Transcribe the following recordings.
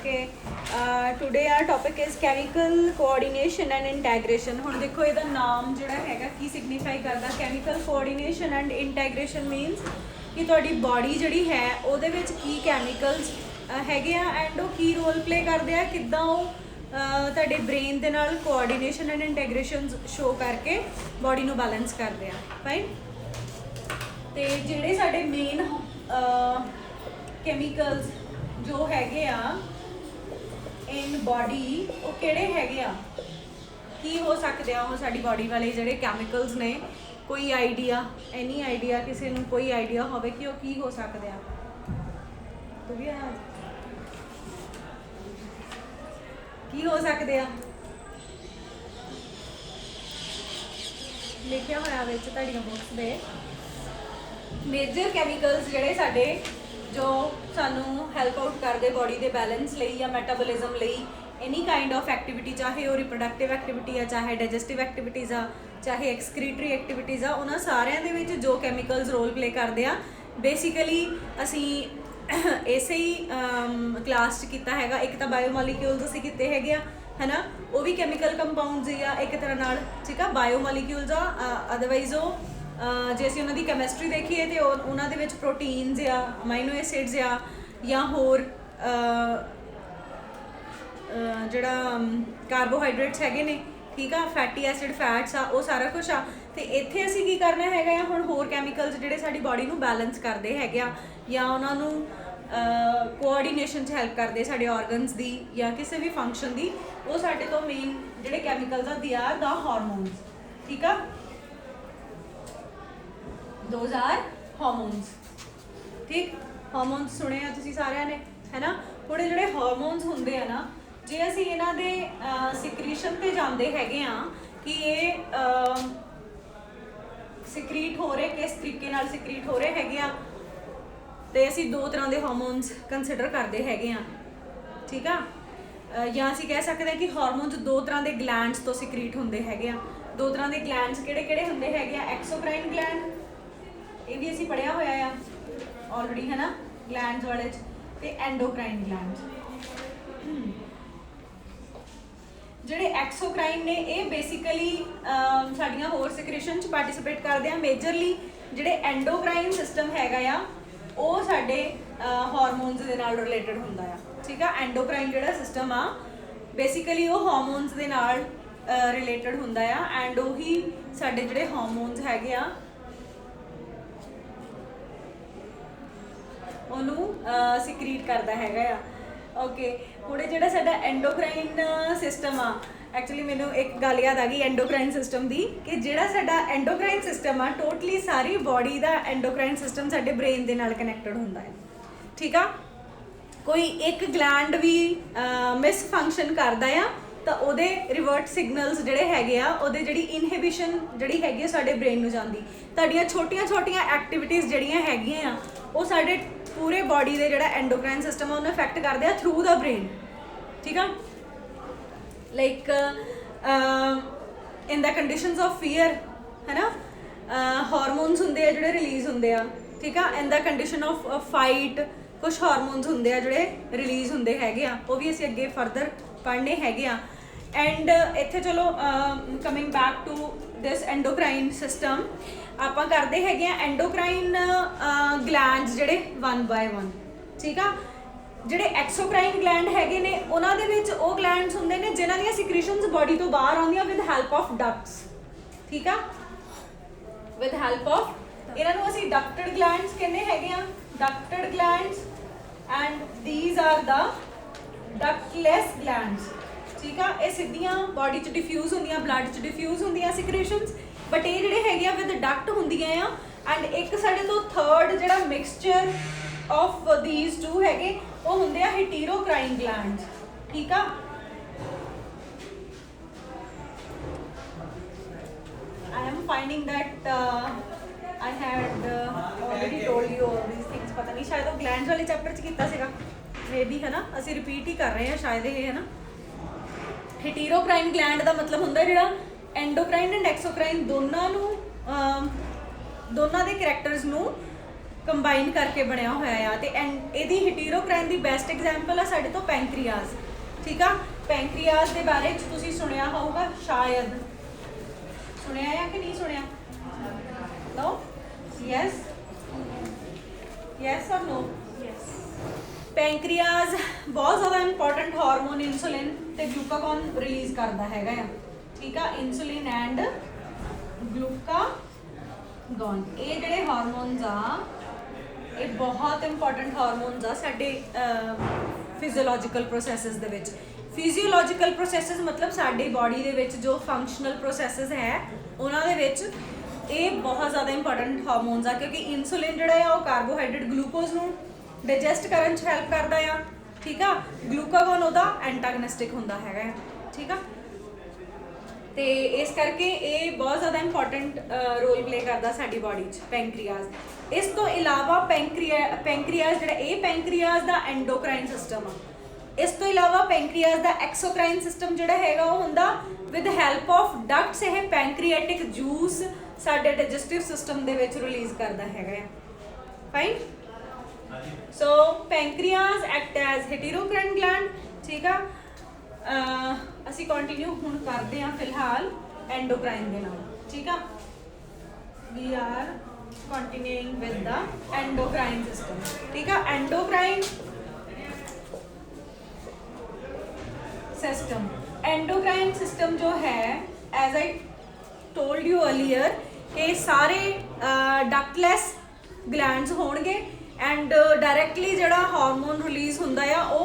Okay today our topic is chemical coordination and integration. हुण देखो इहदा नाम जिहड़ा हैगा की सिग्नीफाई करदा। Chemical coordination and integration means कि तुहाडी बॉडी जिहड़ी है उहदे विच की कैमिकल्स हैगे आ एंड वो की रोल प्ले करदे आ, किद्दां वो तुहाडे ब्रेन दे नाल कोऑर्डिनेशन एंड इंटैग्रेशन शो करके बॉडी नूं बैलेंस करदे आ। फाइन। ते जिहड़े साडे मेन कैमिकल्स जो हैगे आ इन बॉडी वो किहड़े हैगे आ, की हो सकते आ वो साडी बॉडी वाले जिहड़े कैमिकल्स ने? कोई आइडिया, एनी आइडिया, किसी नूं कोई आइडिया होवे कि वो की हो सकते आ? तू भी आ की हो सकते आ? लिखिया होया विच तुहाडीआं बुक्स दे मेजर कैमिकल्स जिहड़े साडे जो सानू हैल्प आउट करते बॉडी के बैलेंस लई या मैटाबोलिज्म लई एनी काइंड ऑफ एक्टिविटी, चाहे वो रिप्रोडक्टिव एक्टिविटी आ, चाहे डाइजेस्टिव एक्टिविटीज़ आ, चाहे एक्सक्रीटरी एक्टिविटीज़ आ, उन्हां सारिਆਂ ਦੇ ਵਿੱਚ जो कैमिकल्स रोल प्ले करते हैं बेसिकली असी इसे ही क्लास च कीता हैगा। एक तो बायोमोलीक्यूल्स असी कीते हैगे आ, है ना, वो भी कैमिकल कंपाउंड्स ही आ एक तरह नाल, ठीक है। बायोमोलीक्यूल्स आ अदरवाइज वो जे असीं उन्हां दी कैमिस्ट्री देखीए तो उन्हां दे विच प्रोटीन्स या अमाइनो एसिड्स या होर जिहड़ा कार्बोहाइड्रेट्स हैगे ने, ठीक आ, फैटी एसिड फैट्स आ, वो सारा कुछ आ। तो इत्थे असीं की करना हैगा आ, हुण होर कैमिकल्स जिहड़े साडी बॉडी नूं बैलेंस करदे हैगे आ या उन्हां नूं कोऑर्डिनेशन च हैल्प करदे साडे ऑर्गनस दी या किसी भी फंक्शन दी, वो साडे तो मेन जिहड़े कैमिकल्स आ दे आर द हार्मोन्स, ठीक आ। दोज आर हार्मोन्स, ठीक। हार्मोन्स सुने आ तुसीं सारिਆਂ ने, है ना। हुण जिहड़े हार्मोन्स हुंदे आ ना, जे असीं इन्हां दे सिक्रीशन ते जांदे हैगे आ कि ये सिक्रीट हो रहे, किस तरीके नाल सिक्रीट हो रहे हैगे आ, ते असीं दो तरह के हार्मोन्स कंसिडर करते हैगे आ, ठीक आ। या असीं कह सकते हैं कि हार्मोन्स दो तरह के ग्लैंड्स तो सिक्रीट हुंदे हैगे आ। दो तरह के ग्लैंड्स किहड़े-किहड़े हुंदे हैगे आ? एक्सोक्राइन ग्लैंड, ये भी असीं पढ़िया होया आ ऑलरेडी, है ना, ग्लैंड्स वाले ते एंडोक्राइन ग्लैंड्स। ਜਿਹੜੇ एक्सोक्राइन ने ये बेसिकली साड़ियाँ होर सिक्रेशन च पार्टिसिपेट करते हैं। मेजरली ਜਿਹੜੇ एंडोक्राइन सिस्टम हैगा आ वो साडे हार्मोन्स दे नाल रिलेटेड हुंदा आ, ठीक आ। एंडोक्राइन जिहड़ा सिस्टम आ बेसिकली वो हार्मोन्स दे नाल रिलेटेड हुंदा आ एंड उही साडे जिहड़े हार्मोन्स हैगे आ ਉਹਨੂੰ ਸਿਕਰੀਟ ਕਰਦਾ ਹੈਗਾ ਆ। ਓਕੇ, ਹੁਣ ਜਿਹੜਾ ਸਾਡਾ ਐਂਡੋਕਰਾइन ਸਿਸਟਮ ਆ, ਐਕਚੁਅਲੀ ਮੈਨੂੰ ਇੱਕ ਗੱਲ ਯਾਦ ਆ ਗਈ ਐਂਡੋਕਰਾइन ਸਿਸਟਮ ਦੀ, ਕਿ ਜਿਹੜਾ ਸਾਡਾ ਐਂਡੋਕਰਾइन ਸਿਸਟਮ ਆ ਟੋਟਲੀ ਸਾਰੀ ਬੋਡੀ ਦਾ ਐਂਡੋਕਰਾइन ਸਿਸਟਮ ਸਾਡੇ ਬ੍ਰੇਨ ਦੇ ਨਾਲ ਕਨੈਕਟਡ ਹੁੰਦਾ ਹੈ, ਠੀਕ ਆ। ਕੋਈ ਇੱਕ ਗਲੈਂਡ ਵੀ ਮਿਸ ਫੰਕਸ਼ਨ ਕਰਦਾ ਆ ਤਾਂ ਉਹਦੇ ਰਿਵਰਟ ਸਿਗਨਲਸ ਜਿਹੜੇ ਹੈਗੇ ਆ, ਉਹਦੇ ਜਿਹੜੀ ਇਨਹਿਬਿਸ਼ਨ ਜਿਹੜੀ ਹੈਗੀ ਆ ਸਾਡੇ ਬ੍ਰੇਨ ਨੂੰ ਜਾਂਦੀ। ਤੁਹਾਡੀਆਂ ਛੋਟੀਆਂ ਐਕਟੀਵਿਟੀਜ਼ ਜਿਹੜੀਆਂ ਹੈਗੀਆਂ ਆ ਉਹ ਸਾਡੇ पूरे बॉडी के जोड़ा एंडोक्राइन सिस्टम है उन्हें इफेक्ट करते हैं थ्रू द ब्रेन, ठीक है। Like in the conditions of fear, है ना, हार्मोन्स होंगे जोड़े रिलीज़ होंगे आ, ठीक है। In the condition of fight कुछ हार्मोन्स होंगे आ जोड़े रिलीज़ होंगे हैगे आ, वो भी असीं अगे फरदर पढ़ने हैगे आ। एंड इत्थे चलो coming back to this endocrine system, ਆਪਾਂ ਕਰਦੇ ਹੈਗੇ ਆ एंडोक्राइन ग्लैंड्स ਜਿਹੜੇ 1 by 1, ਠੀਕ ਆ। ਜਿਹੜੇ एक्सोक्राइन ग्लैंड ਹੈਗੇ ਨੇ ਉਹਨਾਂ ਦੇ ਵਿੱਚ ਉਹ ਗਲੈਂਡਸ ਹੁੰਦੇ ਨੇ ਜਿਨ੍ਹਾਂ ਦੀਆਂ ਸਿਕ੍ਰੀਸ਼ਨਸ ਬੋਡੀ ਤੋਂ ਬਾਹਰ ਆਉਂਦੀਆਂ ਵਿਦ ਹੈਲਪ ਆਫ ਡਕਟਸ, ਠੀਕ ਆ। ਵਿਦ ਹੈਲਪ ਆਫ ਇਹਨਾਂ ਨੂੰ ਅਸੀਂ ਡਕਟਡ ਗਲੈਂਡਸ ਕਹਿੰਦੇ ਹੈਗੇ ਆ, ducted glands and these are the ductless glands, ਠੀਕ ਆ। ਇਹ ਸਿੱਧੀਆਂ ਬੋਡੀ 'ਚ ਡਿਫਿਊਜ਼ ਹੁੰਦੀਆਂ, ਬਲੱਡ 'ਚ ਡਿਫਿਊਜ਼ ਹੁੰਦੀਆਂ ਸਿਕ੍ਰੀਸ਼ਨਸ, बट ये जोड़े है विद डक्ट होंदियां आ। एंड एक साडे तो थर्ड जोड़ा मिक्सचर ऑफ दीज टू है वो होंदे आ हेटेरोक्राइन ग्लैंड्स, ठीक आ। I am finding that I had already told you all these things, पता नहीं शायद वो ग्लैंड्स वाले चैप्टर च कीता सीगा मे बी, है ना। असीं रिपीट ही कर रहे हैं शायद ये, है ना। हेटेरोक्राइन ग्लैंड का मतलब हुंदा जिहड़ा एंडोक्राइन एंड एक्सोक्राइन दोनों दे करैक्टर्स नू ਕੰਬਾਈਨ ਕਰਕੇ ਬਣਿਆ ਹੋਇਆ ਆ। ਤੇ ਇਹਦੀ ਹੀਟੀਰੋਕ੍ਰਾਈਨ ਦੀ ਬੈਸਟ ਐਗਜ਼ਾਮਪਲ ਆ ਸਾਡੇ ਤੋਂ ਪੈਂਕਰੀਆਸ। ਠੀਕ ਆ, ਪੈਂਕਰੀਆਸ ਦੇ ਬਾਰੇ ਚ ਤੁਸੀਂ ਸੁਣਿਆ ਹੋਊਗਾ, ਸ਼ਾਇਦ ਸੁਣਿਆ ਆ ਕਿ ਨਹੀਂ ਸੁਣਿਆ? ਨੋ? ਯੈਸ ਯੈਸ ਔਰ ਨੋ? ਪੈਂਕਰੀਆਸ ਬਹੁਤ ਜ਼ਿਆਦਾ ਇੰਪੋਰਟੈਂਟ ਹਾਰਮੋਨ ਇਨਸੂਲਿਨ ਤੇ ਗਲੂਕਾਗੋਨ ਰਿਲੀਜ਼ ਕਰਦਾ ਹੈਗਾ ਆ। ਠੀਕ ਆ, ਇਨਸੂਲਿਨ ਐਂਡ ਗਲੂਕਾਗੋਨ, ਇਹ ਜਿਹੜੇ ਹਾਰਮੋਨਸ ਆ ਇਹ ਬਹੁਤ ਇੰਪੋਰਟੈਂਟ ਹਾਰਮੋਨਸ ਆ ਸਾਡੇ ਫਿਜ਼ੀਓਲੋਜੀਕਲ ਪ੍ਰੋਸੈਸਿਸ ਦੇ ਵਿੱਚ। ਫਿਜ਼ੀਓਲੋਜੀਕਲ ਪ੍ਰੋਸੈਸਿਸ ਮਤਲਬ ਸਾਡੀ ਬਾਡੀ ਦੇ ਵਿੱਚ ਜੋ ਫੰਕਸ਼ਨਲ ਪ੍ਰੋਸੈਸਿਸ ਹੈ ਉਹਨਾਂ ਦੇ ਵਿੱਚ ਇਹ ਬਹੁਤ ਜ਼ਿਆਦਾ ਇੰਪੋਰਟੈਂਟ ਹਾਰਮੋਨਸ ਆ, ਕਿਉਂਕਿ ਇਨਸੂਲਿਨ ਜਿਹੜਾ ਆ ਉਹ ਕਾਰਬੋਹਾਈਡਰੇਟ ਗਲੂਕੋਜ਼ ਨੂੰ ਡਾਈਜੈਸਟ ਕਰਨ 'ਚ ਹੈਲਪ ਕਰਦਾ ਆ। ਠੀਕ ਆ, ਗਲੂਕਾਗੋਨ ਉਹਦਾ ਐਂਟਾਗਨਿਸਟਿਕ ਹੁੰਦਾ ਹੈਗਾ। ਠੀਕ ਆ, ਤੇ ਇਸ ਕਰਕੇ ਇਹ ਬਹੁਤ ਜ਼ਿਆਦਾ ਇੰਪੋਰਟੈਂਟ ਰੋਲ ਪਲੇ ਕਰਦਾ ਸਾਡੀ ਬਾਡੀ 'ਚ ਪੈਂਕਰੀਆਸ। ਇਸ ਤੋਂ ਇਲਾਵਾ ਪੈਂਕਰੀਆਸ ਜਿਹੜਾ ਇਹ ਪੈਂਕਰੀਆਸ ਦਾ ਐਂਡੋਕਰਾਈਨ ਸਿਸਟਮ ਆ। ਇਸ ਤੋਂ ਇਲਾਵਾ ਪੈਂਕਰੀਆਸ ਦਾ ਐਕਸੋਕਰਾਈਨ ਸਿਸਟਮ ਜਿਹੜਾ ਹੈਗਾ ਉਹ ਹੁੰਦਾ ਵਿਦ ਹੈਲਪ ਆਫ ਡਕਟਸ। ਇਹ ਪੈਂਕਰੀਆਟਿਕ ਜੂਸ ਸਾਡੇ ਡਾਈਜੈਸਟਿਵ ਸਿਸਟਮ ਦੇ ਵਿੱਚ ਰਿਲੀਜ਼ ਕਰਦਾ ਹੈਗਾ। Fine. So pancreas act as heterocrine gland. ਠੀਕ ਆ, ਅਸੀਂ ਕੰਟੀਨਿਊ ਹੁਣ ਕਰਦੇ ਹਾਂ ਫਿਲਹਾਲ ਐਂਡੋਕਰਾਈਨ ਦੇ ਨਾਲ। ਠੀਕ ਆ, we are continuing with the endocrine system. ਠੀਕ ਆ, ਐਂਡੋਕਰਾਈਨ सिस्टम, एंडोक्राइन सिस्टम जो है as I told you earlier कि सारे डक्टलैस ग्लैंड्स होणगे एंड डायरैक्टली जिहड़ा हार्मोन रिलीज़ हुंदा आ वो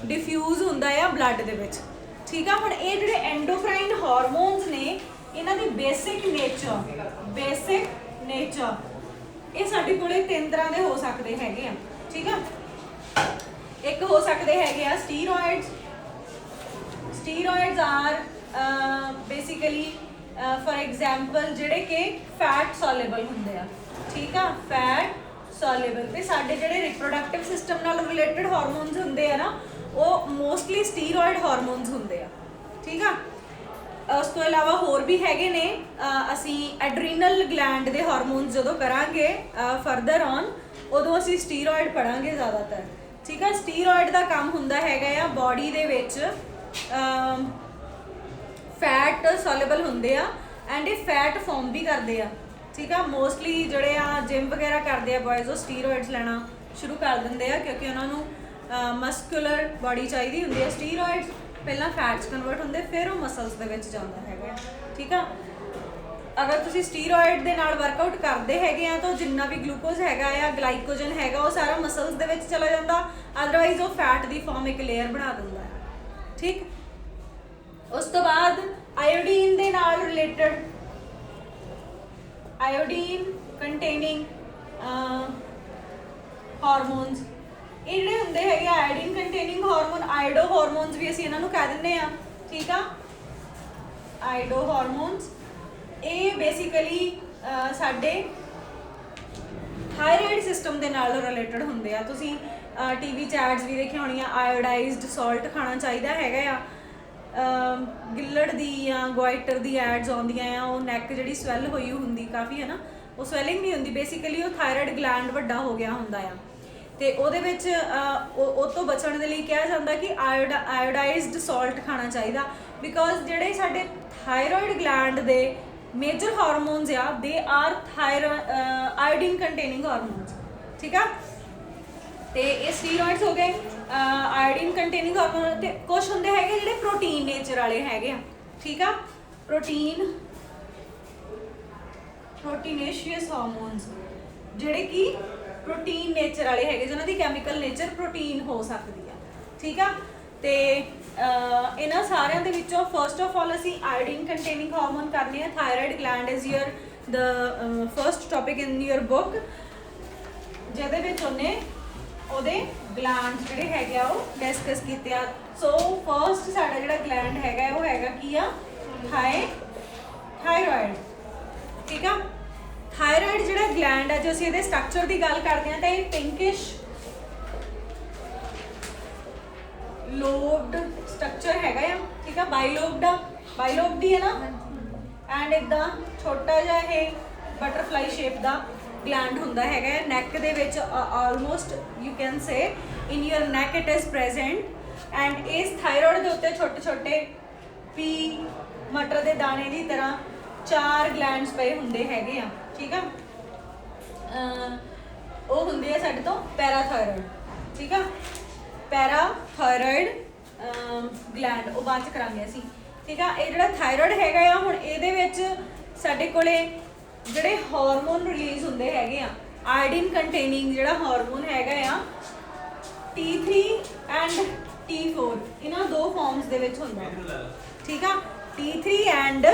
डिफ्यूज़ हुंदा आ ब्लड दे विच। ठीक है, हुण ये जिहड़े एंडोक्राइन हार्मोन्स ने इन्हां दी बेसिक नेचर ये साडे कोले तीन तरह दे हो सकदे हैगे आ। ठीक है, एक हो सकदे हैगे आ steroids. Steroids are basically for example जिहड़े कि फैट सॉलेबल हुंदे आ। ठीक आ, फैट सॉलेबल ते साडे जिहड़े रिप्रोडक्टिव सिस्टम नाल रिलेटेड हार्मोन्स हुंदे आ ना वो मोस्टली स्टीरॉइड हार्मोन्स हुंदे आ। ठीक आ, उस तो इलावा होर भी हैगे ने असी एड्रीनल ग्लैंड दे हार्मोन्स जदों करांगे फरदर ऑन उदों असी स्टीरॉइड पढ़ांगे ज़्यादातर। ठीक है, स्टीरॉइड दा काम हुंदा हैगा आ बॉडी दे विच फैट सॉलेबल हुंदे आ एंड ये फैट फॉर्म भी करते हैं। ठीक है, मोस्टली जोड़े आ जिम वगैरह करते हैं बॉयज़ वो स्टीरॉइड्स लेना शुरू कर देंगे क्योंकि उन्होंने मस्कुलर बॉडी चाहिए होंगी है। स्टीरॉइड्स पहला फैट्स कन्वर्ट होंगे फिर वो मसल्स दे विच जाता है। ठीक है, अगर तुसी स्टीरॉइड दे नाल वर्कआउट करते हैं तो जिन्ना भी ग्लूकोज हैगा या ग्लाइकोजन हैगा वो सारा मसल्स दे विच चला जाता, अदरवाइज वो फैट की फॉर्म एक लेयर बना दिंदा है। ठीक, उस तो बाद आयोडीन दे नाल रिलेटेड आयोडीन कंटेनिंग हार्मोन्स ये जिहड़े हुंदे हैगे iodine containing hormone iodo hormones भी असीं इन्हां नूं कह दिंदे आ। ठीक आ, आयोडो हार्मोन्स ये बेसिकली साडे थायराइड सिस्टम दे नाल रिलेटेड हुंदे आ। तुसीं टीवी च एड्स भी देखी होनी आयोडाइज्ड सॉल्ट खाना चाहिए हैगा आ। गिल्लड़ दी या गोइटर दी एड्स आउंदियां आ, वो नैक जिहड़ी स्वैल होई हुंदी काफ़ी है ना, वो स्वैलिंग नहीं हुंदी, बेसिकली वो थायराइड ग्लैंड वड्डा हो गया हुंदा आ ते ਉਹਦੇ ਵਿੱਚ ਉਹ ਤੋਂ ਬਚਣ ਦੇ ਲਈ ਕਿਹਾ ਜਾਂਦਾ ਕਿ ਆਇਓਡਾਈਜ਼ਡ ਸਾਲਟ ਖਾਣਾ ਚਾਹੀਦਾ ਬਿਕੋਜ਼ ਜਿਹੜੇ ਸਾਡੇ ਥਾਇਰੋਇਡ ਗਲੈਂਡ ਦੇ ਮੇਜਰ ਹਾਰਮੋਨਸ ਆ ਦੇ ਆਰ ਆਇਓਡੀਨ ਕੰਟੇਨਿੰਗ ਹਾਰਮੋਨਸ। ਠੀਕ ਆ, ਤੇ ਇਹ ਸਟੀਰੋਇਡਸ ਹੋ ਗਏ ਆਇਓਡੀਨ ਕੰਟੇਨਿੰਗ ਹਾਰਮੋਨ ਤੇ ਕੁਝ ਹੁੰਦੇ ਹੈਗੇ ਜਿਹੜੇ ਪ੍ਰੋਟੀਨ ਨੇਚਰ ਵਾਲੇ ਹੈਗੇ ਆ। ਠੀਕ ਆ, ਪ੍ਰੋਟੀਨੇਸ਼ੀਅਸ ਹਾਰਮੋਨਸ ਜਿਹੜੇ ਕਿ प्रोटीन नेचर वाले है जिन्हों की कैमिकल नेचर प्रोटीन हो सकती है। ठीक है, तो इन्होंने सारिਆਂ ਦੇ ਵਿੱਚੋਂ फर्स्ट ऑफ ऑल ਅਸੀਂ आयोडीन कंटेनिंग हार्मोन करने हैं। Thyroid gland is your the first topic in your book ਜਿਹਦੇ ਵਿੱਚ ਉਹਨੇ ਉਹਦੇ ਗਲੈਂਡ ਜਿਹੜੇ ਹੈਗੇ ਆ ਉਹ ਡਿਸਕਸ ਕੀਤੇ ਆ। ਸੋ ਫਰਸਟ ਸਾਡਾ ਜਿਹੜਾ ਗਲੈਂਡ ਹੈਗਾ ਉਹ ਹੈਗਾ ਕੀ ਆ थायराइड। ठीक है, थायराइड जिहड़ा ग्लैंड है जो असीं इहदे स्ट्रक्चर की गल करते हैं तो ये पिंकिश लोब्ड स्ट्रक्चर हैगा आ। ठीक है, बाइलोब्ड ही है ना एंड इदा छोटा जिहा ये बटरफ्लाई शेप का ਗਲੈਂਡ ਹੁੰਦਾ ਹੈਗਾ ਨੈਕ ਦੇ ਵਿੱਚ almost you can say in your neck it is present and ਇਸ ਥਾਇਰੋਇਡ ਦੇ ਉੱਤੇ ਛੋਟੇ ਛੋਟੇ ਪੀ ਮਟਰ ਦੇ ਦਾਣੇ ਦੀ ਤਰ੍ਹਾਂ 4 ਗਲੈਂਡਸ ਪਏ ਹੁੰਦੇ ਹੈਗੇ ਆ ਠੀਕ ਆ ਉਹ ਹੁੰਦੇ ਆ ਸਾਡੇ ਤੋਂ ਪੈਰਾਥਾਇਰੋਇਡ ਠੀਕ ਆ ਪੈਰਾਥਾਇਰੋਇਡ ਗਲੈਂਡ ਉਹ ਬਾਅਦ ਚ ਕਰਾਂਗੇ ਅਸੀਂ ਠੀਕ ਆ ਇਹ ਜਿਹੜਾ ਥਾਇਰੋਇਡ ਹੈਗਾ ਆ ਹੁਣ ਇਹਦੇ ਵਿੱਚ ਸਾਡੇ ਕੋਲੇ ਜਿਹੜੇ ਹਾਰਮੋਨ ਰਿਲੀਜ਼ ਹੁੰਦੇ ਹੈਗੇ ਆ ਆਇਓਡੀਨ ਕੰਟੇਨਿੰਗ ਜਿਹੜਾ ਹਾਰਮੋਨ ਹੈਗਾ ਆ T3 ਐਂਡ T4 ਇਹਨਾਂ ਦੋ ਫਾਰਮਸ ਦੇ ਵਿੱਚ ਹੁੰਦਾ ਠੀਕ ਆ T3 and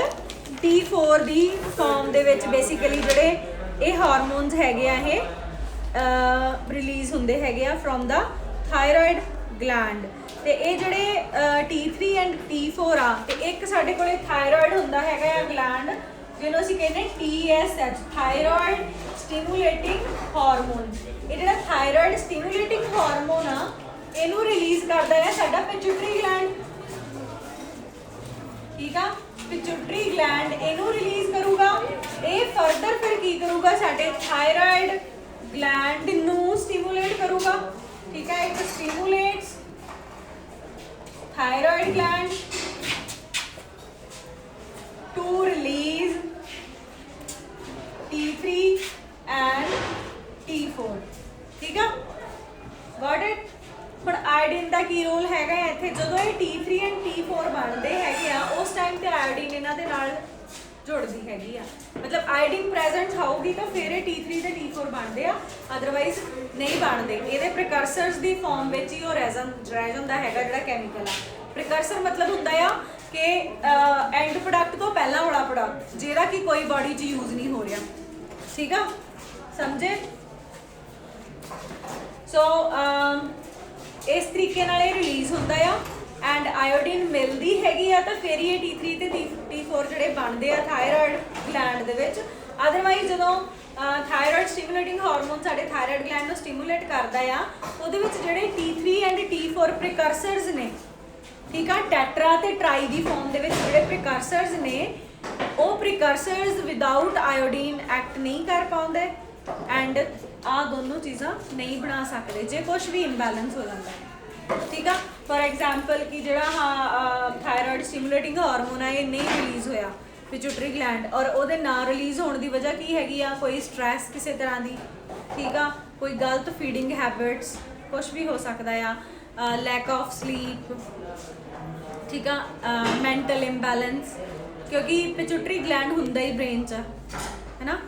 T4 the farm ਦੇ ਵਿੱਚ ਬੇਸਿਕਲੀ ਜਿਹੜੇ ਇਹ ਹਾਰਮੋਨਸ ਹੈਗੇ ਆ ਇਹ ਰਿਲੀਜ਼ ਹੁੰਦੇ ਹੈਗੇ ਆ ਫਰੋਮ ਦਾ ਥਾਇਰੋਇਡ ਗਲੈਂਡ ਤੇ ਇਹ ਜਿਹੜੇ T3 ਐਂਡ T4 ਆ ਤੇ ਇੱਕ ਸਾਡੇ ਕੋਲੇ ਥਾਇਰੋਇਡ ਹੁੰਦਾ ਹੈਗਾ ਆ ਗਲੈਂਡ ਜਿਹਨੂੰ ਅਸੀਂ ਕਹਿੰਦੇ TSH ਥਾਇਰੋਇਡ ਸਟਿਮੂਲੇਟਿੰਗ ਹਾਰਮੋਨ ਇਹ ਜਿਹੜਾ ਥਾਇਰੋਇਡ ਸਟਿਮੂਲੇਟਿੰਗ ਹਾਰਮੋਨ ਆ ਇਹਨੂੰ ਰਿਲੀਜ਼ ਕਰਦਾ ਹੈ ਸਾਡਾ ਪਿਚੂਟਰੀ ਗਲੈਂਡ ਠੀਕ ਆ ਪਿਚੂਟਰੀ ਗਲੈਂਡ ਇਹਨੂੰ ਰਿਲੀਜ਼ ਕਰੂਗਾ ਇਹ ਫਰਦਰ ਫਿਰ ਕੀ ਕਰੂਗਾ ਸਾਡੇ ਥਾਇਰੋਇਡ ਗਲੈਂਡ ਨੂੰ ਸਟਿਮੂਲੇਟ ਕਰੂਗਾ ਠੀਕ ਹੈ ਇੱਕ ਸਟਿਮੂਲੇਟਸ thyroid gland to release T3 and T4 ਠੀਕ ਆ got it ਹੁਣ ਆਇਓਡੀਨ ਦਾ ਕੀ ਰੋਲ ਹੈਗਾ ਇੱਥੇ ਜਦੋਂ ਇਹ T3 and T4 ਬਣਦੇ ਹੈਗੇ ਆ ਉਸ ਟਾਈਮ ਤੇ ਆਇਓਡੀਨ ਇਹਨਾਂ ਦੇ ਨਾਲ ਜੁੜਦੀ ਹੈਗੀ ਆ ਮਤਲਬ ਆਇਓਡੀਨ ਪ੍ਰੈਜ਼ੈਂਟ ਹੋਊਗੀ ਤਾਂ ਫਿਰ ਇਹ T3 ਤੇ T4 ਬਣਦੇ ਆ ਅਦਰਵਾਈਜ਼ ਨਹੀਂ ਬਣਦੇ ਇਹਦੇ ਪ੍ਰੀਕਰਸਰਸ ਦੀ ਫਾਰਮ ਵਿੱਚ ਹੀ ਉਹ ਰਹਿ ਜਾਂਦਾ ਹੈਗਾ ਜਿਹੜਾ ਕੈਮੀਕਲ ਆ ਪ੍ਰੀਕਰਸਰ ਮਤਲਬ ਹੁੰਦਾ ਆ ਕਿ ਐਂਡ ਪ੍ਰੋਡਕਟ ਤੋਂ ਪਹਿਲਾਂ ਵਾਲਾ ਪ੍ਰੋਡਕਟ ਜਿਹੜਾ ਕਿ ਕੋਈ ਬਾਡੀ 'ਚ ਯੂਜ਼ ਨਹੀਂ ਹੋ ਰਿਹਾ ਠੀਕ ਆ ਸਮਝੇ ਸੋ ਇਸ ਤਰੀਕੇ ਨਾਲ ਇਹ ਰਿਲੀਜ਼ ਹੁੰਦਾ ਆ ਐਂਡ ਆਇਓਡੀਨ ਮਿਲਦੀ ਹੈਗੀ ਆ ਤਾਂ ਫਿਰ ਹੀ ਇਹ T3 ਤੇ T4 ਜਿਹੜੇ ਬਣਦੇ ਆ ਥਾਇਰੋਇਡ ਗਲੈਂਡ ਦੇ ਵਿੱਚ ਅਦਰਵਾਈਜ਼ ਜਦੋਂ ਥਾਇਰੋਇਡ ਸਟਿਮੂਲੇਟਿੰਗ ਹਾਰਮੋਨ ਸਾਡੇ ਥਾਇਰੋਇਡ ਗਲੈਂਡ ਨੂੰ ਸਟਿਮੂਲੇਟ ਕਰਦਾ ਆ ਉਹਦੇ ਵਿੱਚ ਜਿਹੜੇ T3 ਐਂਡ T4 ਪ੍ਰੀਕਰਸਰਸ ਨੇ ਠੀਕ ਆ ਟੈਟਰਾ ਤੇ ਟਰਾਈ ਦੀ ਫਾਰਮ ਦੇ ਵਿੱਚ ਜਿਹੜੇ ਪ੍ਰੀਕਰਸਰਸ ਨੇ ਉਹ ਪ੍ਰੀਕਰਸਰਸ ਵਿਦਆਊਟ ਆਇਓਡੀਨ ਐਕਟ ਨਹੀਂ ਕਰ ਪਾਉਂਦੇ ਐਂਡ ਆ ਦੋਨੋਂ ਚੀਜ਼ਾਂ ਨਹੀਂ ਬਣਾ ਸਕਦੇ ਜੇ ਕੁਝ ਵੀ ਇੰਬੈਲੈਂਸ ਹੋ ਜਾਂਦਾ ਠੀਕ ਆ ਫॉर ਐਗਜ਼ਾਮਪਲ ਕਿ ਜਿਹੜਾ ਥਾਇਰੋਇਡ ਸਟਿਮੂਲੇਟਿੰਗ ਹਾਰਮੋਨ ਆ ਇਹ ਨਹੀਂ ਰਿਲੀਜ਼ ਹੋਇਆ ਪਿਚੂਟਰੀ ਗਲੈਂਡ ਔਰ ਉਹਦੇ ਨਾ ਰਿਲੀਜ਼ ਹੋਣ ਦੀ ਵਜ੍ਹਾ ਕੀ ਹੈਗੀ ਆ ਕੋਈ ਸਟ੍ਰੈਸ ਕਿਸੇ ਤਰ੍ਹਾਂ ਦੀ ਠੀਕ ਆ ਕੋਈ ਗਲਤ ਫੀਡਿੰਗ ਹੈਬਿਟਸ ਕੁਝ ਵੀ ਹੋ ਸਕਦਾ ਆ ਲੈਕ ਆਫ ਸਲੀਪ ਠੀਕ ਆ ਮੈਂਟਲ ਇੰਬੈਲੈਂਸ ਕਿਉਂਕਿ ਪਿਚੂਟਰੀ ਗਲੈਂਡ ਹੁੰਦਾ ਹੀ ਬ੍ਰੇਨ 'ਚ ਹੈ ਨਾ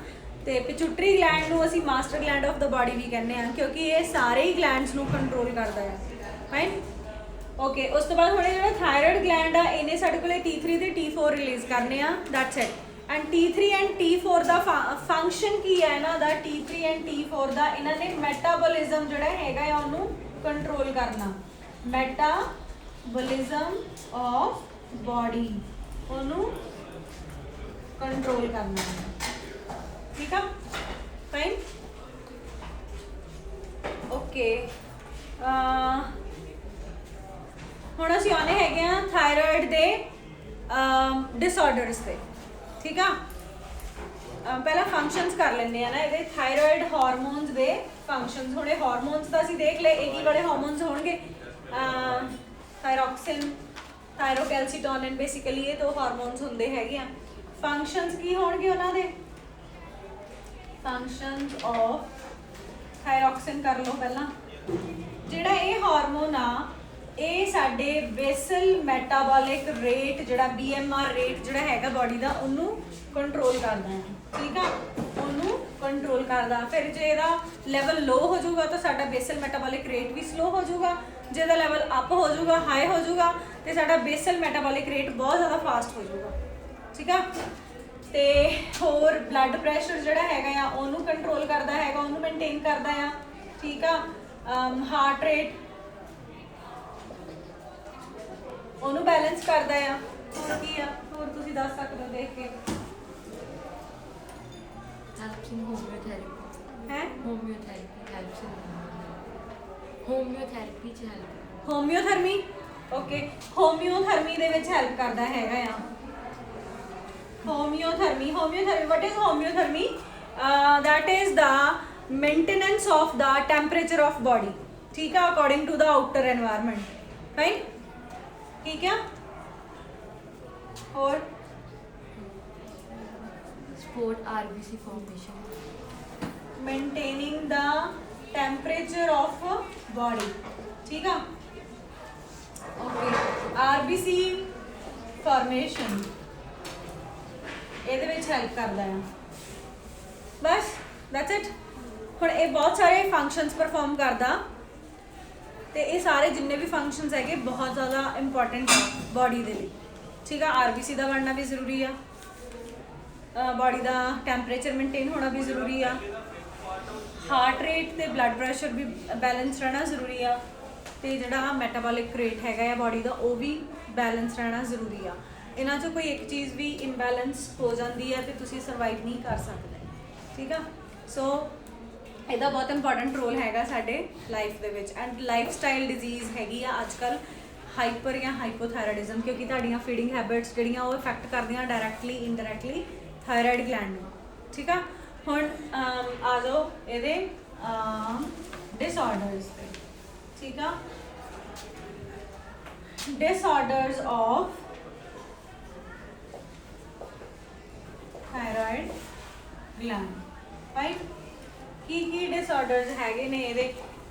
ਤੇ ਪਿਚੂਟਰੀ ਗਲੈਂਡ ਨੂੰ ਅਸੀਂ master gland of the body ਵੀ ਕਹਿੰਦੇ ਆ ਕਿਉਂਕਿ ਇਹ ਸਾਰੇ ਹੀ ਗਲੈਂਡਸ ਨੂੰ ਕੰਟਰੋਲ ਕਰਦਾ ਆ ਫਾਈਨ ਓਕੇ ਉਸ ਤੋਂ ਬਾਅਦ ਹੁਣ ਜਿਹੜਾ ਥਾਇਰੋਇਡ ਗਲੈਂਡ ਆ ਇਹਨੇ ਸਾਡੇ ਕੋਲੇ T3 ਤੇ T4 ਰਿਲੀਜ਼ ਕਰਨੇ ਆ that's it and T3 and T4 ਦਾ ਫੰਕਸ਼ਨ ਕੀ ਹੈ ਇਹਨਾਂ ਦਾ T3 ਐਂਡ T4 ਦਾ ਇਹਨਾਂ ਨੇ ਮੈਟਾਬੋਲਿਜ਼ਮ ਜਿਹੜਾ ਹੈਗਾ ਆ ਉਹਨੂੰ ਕੰਟਰੋਲ ਕਰਨਾ ਮੈਟਾਬੋਲਿਜ਼ਮ ਆਫ ਬਾਡੀ ਉਹਨੂੰ ਕੰਟਰੋਲ ਕਰਨਾ ਠੀਕ ਆ ਫਾਈਨ ਓਕੇ ਹੁਣ ਅਸੀਂ ਆਉਣੇ ਹੈਗੇ ਆ ਥਾਇਰੋਇਡ ਦੇ ਡਿਸਆਰਡਰਸ ਤੇ ਠੀਕ ਆ ਪਹਿਲਾਂ ਫੰਕਸ਼ਨਸ ਕਰ ਲੈਂਦੇ ਆ ਨਾ ਇਹਦੇ ਥਾਇਰੋਇਡ ਹਾਰਮੋਨਸ ਦੇ ਫੰਕਸ਼ਨਸ ਹੁਣੇ ਹਾਰਮੋਨਸ ਦਾ ਅਸੀਂ ਦੇਖ ਲਏ ਇਹ ਕੀ ਵਾਲੇ ਹਾਰਮੋਨਸ ਹੋਣਗੇ ਥਾਇਰੋਕਸਿਨ ਥਾਇਰੋਕੈਲਸੀਟੋਨਿਨ ਬੇਸਿਕਲੀ ਇਹ ਦੋ ਹਾਰਮੋਨਸ ਹੁੰਦੇ ਹੈਗੇ ਆ ਫੰਕਸ਼ਨਸ ਕੀ ਹੋਣਗੇ ਉਹਨਾਂ ਦੇ ਫੰਕਸ਼ਨਸ ਆਫ ਥਾਇਰੋਕਸਿਨ ਕਰ ਲਓ ਪਹਿਲਾਂ ਜਿਹੜਾ ਇਹ ਹਾਰਮੋਨ ਆ ਇਹ ਸਾਡੇ ਬੇਸਲ ਮੈਟਾਬੋਲਿਕ ਰੇਟ ਜਿਹੜਾ BMR ਰੇਟ ਜਿਹੜਾ ਹੈਗਾ ਬਾਡੀ ਦਾ ਉਹਨੂੰ ਕੰਟਰੋਲ ਕਰਦਾ ਹੈ ਠੀਕ ਆ ਉਹਨੂੰ ਕੰਟਰੋਲ ਕਰਦਾ ਫਿਰ ਜੇ ਇਹਦਾ ਲੈਵਲ ਲੋ ਹੋ ਜਾਊਗਾ ਤਾਂ ਸਾਡਾ ਬੇਸਲ ਮੈਟਾਬੋਲਿਕ ਰੇਟ ਵੀ ਸਲੋ ਹੋ ਜਾਊਗਾ ਜੇ ਇਹਦਾ ਲੈਵਲ ਅਪ ਹੋ ਜਾਊਗਾ ਹਾਈ ਹੋ ਜਾਊਗਾ ਤੇ ਸਾਡਾ ਬੇਸਲ ਮੈਟਾਬੋਲਿਕ ਰੇਟ ਬਹੁਤ ਜ਼ਿਆਦਾ ਫਾਸਟ ਹੋ ਜਾਊਗਾ ਠੀਕ ਆ ਤੇ ਹੋਰ ਬਲੱਡ ਪ੍ਰੈਸ਼ਰ ਜਿਹੜਾ ਹੈਗਾ ਆ ਉਹਨੂੰ ਕੰਟਰੋਲ ਕਰਦਾ ਹੈਗਾ ਉਹਨੂੰ ਮੇਨਟੇਨ ਕਰਦਾ ਆ ਠੀਕ ਆ ਹਾਰਟ ਰੇਟ ਉਹਨੂੰ ਬੈਲੈਂਸ ਕਰਦਾ ਆ ਹੋਰ ਕੀ ਆ ਹੋਰ ਤੁਸੀਂ ਦੱਸ ਸਕਦੇ ਹੋ ਦੇਖ ਕੇ ਹੈ ਹੋਮਿਓਥਰਮੀ ਓਕੇ ਹੋਮਿਓਥਰਮੀ ਦੇ ਵਿੱਚ ਹੈਲਪ ਕਰਦਾ ਹੈਗਾ ਆ homeothermy what is homeothermy that is the maintenance of the temperature of body, ठीक है, according to the outer environment, fine, ठीक है। और support RBC formation, maintaining the temperature of body, ठीक है, ओके। RBC फॉर्मेशन ਇਹਦੇ ਵਿੱਚ ਹੈਲਪ ਕਰਦਾ ਆ, ਬਸ ਦੈਟਸ ਇਟ। ਹੁਣ ਇਹ ਬਹੁਤ ਸਾਰੇ ਫੰਕਸ਼ਨਸ ਪਰਫਾਰਮ ਕਰਦਾ, ਤੇ ਇਹ ਸਾਰੇ ਜਿੰਨੇ ਵੀ ਫੰਕਸ਼ਨਸ ਹੈਗੇ ਬਹੁਤ ਜ਼ਿਆਦਾ ਇੰਪੋਰਟੈਂਟ ਆ ਬੋਡੀ ਦੇ ਲਈ, ਠੀਕ ਆ। RBC ਦਾ ਬਣਨਾ ਵੀ ਜ਼ਰੂਰੀ ਆ, ਬੋਡੀ ਦਾ ਟੈਂਪਰੇਚਰ ਮੇਨਟੇਨ ਹੋਣਾ ਵੀ ਜ਼ਰੂਰੀ ਆ, ਹਾਰਟ ਰੇਟ ਤੇ ਬਲੱਡ ਪ੍ਰੈਸ਼ਰ ਵੀ ਬੈਲੈਂਸ ਰਹਿਣਾ ਜ਼ਰੂਰੀ ਆ, ਤੇ ਜਿਹੜਾ ਮੈਟਾਬੋਲਿਕ ਰੇਟ ਹੈਗਾ ਆ ਬੋਡੀ ਦਾ ਉਹ ਵੀ ਬੈਲੈਂਸ ਰਹਿਣਾ ਜ਼ਰੂਰੀ ਆ। ਇਹਨਾਂ 'ਚੋਂ ਕੋਈ ਇੱਕ ਚੀਜ਼ ਵੀ ਇਨਬੈਲੈਂਸ ਹੋ ਜਾਂਦੀ ਹੈ ਤੇ ਤੁਸੀਂ ਸਰਵਾਈਵ ਨਹੀਂ ਕਰ ਸਕਦੇ, ਠੀਕ ਆ। ਸੋ ਇਹਦਾ ਬਹੁਤ ਇੰਪੋਰਟੈਂਟ ਰੋਲ ਹੈਗਾ ਸਾਡੇ ਲਾਈਫ ਦੇ ਵਿੱਚ। ਐਂਡ ਲਾਈਫ ਸਟਾਈਲ ਡਿਜ਼ੀਜ਼ ਹੈਗੀ ਆ ਅੱਜ ਕੱਲ੍ਹ ਹਾਈਪਰ ਜਾਂ ਹਾਈਪੋਥਾਇਰਾਇਡਿਜ਼ਮ, ਕਿਉਂਕਿ ਤੁਹਾਡੀਆਂ ਫੀਡਿੰਗ ਹੈਬਿਟਸ ਜਿਹੜੀਆਂ ਉਹ ਇਫੈਕਟ ਕਰਦੀਆਂ ਡਾਇਰੈਕਟਲੀ ਇਨਡਾਇਰੈਕਟਲੀ ਥਾਇਰਾਇਡ ਗਲੈਂਡ ਨੂੰ, ਠੀਕ ਆ। ਹੁਣ ਆ ਜਾਓ ਇਹਦੇ ਡਿਸਆਰਡਰਸ ਤੇ, ਠੀਕ ਆ। Disorders of thyroid gland, right. की डिसऑर्डर्स हैगे ने ਇਹਦੇ,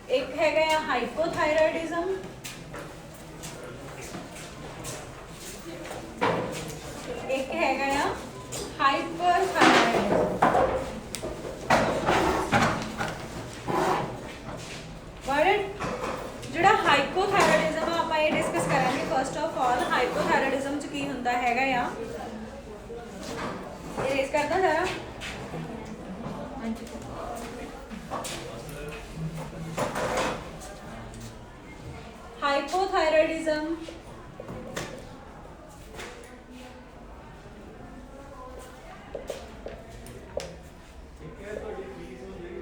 ਇੱਕ ਹੈਗਾ ਆ ਹਾਈਪੋਥਾਇਰਾਇਡਿਜ਼ਮ, ਇੱਕ ਹੈਗਾ ਆ ਹਾਈਪਰਥਾਇਰਾਇਡਿਜ਼ਮ। ਵਰਡ ਜਿਹੜਾ ਹਾਈਪੋਥਾਇਰਾਇਡਿਜ਼ਮ ਆ ਆਪਾਂ ਇਹ ਡਿਸਕਸ ਕਰਾਂਗੇ। ਫਸਟ ਆਫ ਆਲ ਹਾਈਪੋਥਾਇਰਾਇਡਿਜ਼ਮ ਚ ਕੀ ਹੁੰਦਾ ਹੈਗਾ ਆ, इरेज करना जरा, हाइपोथायराइडिज्म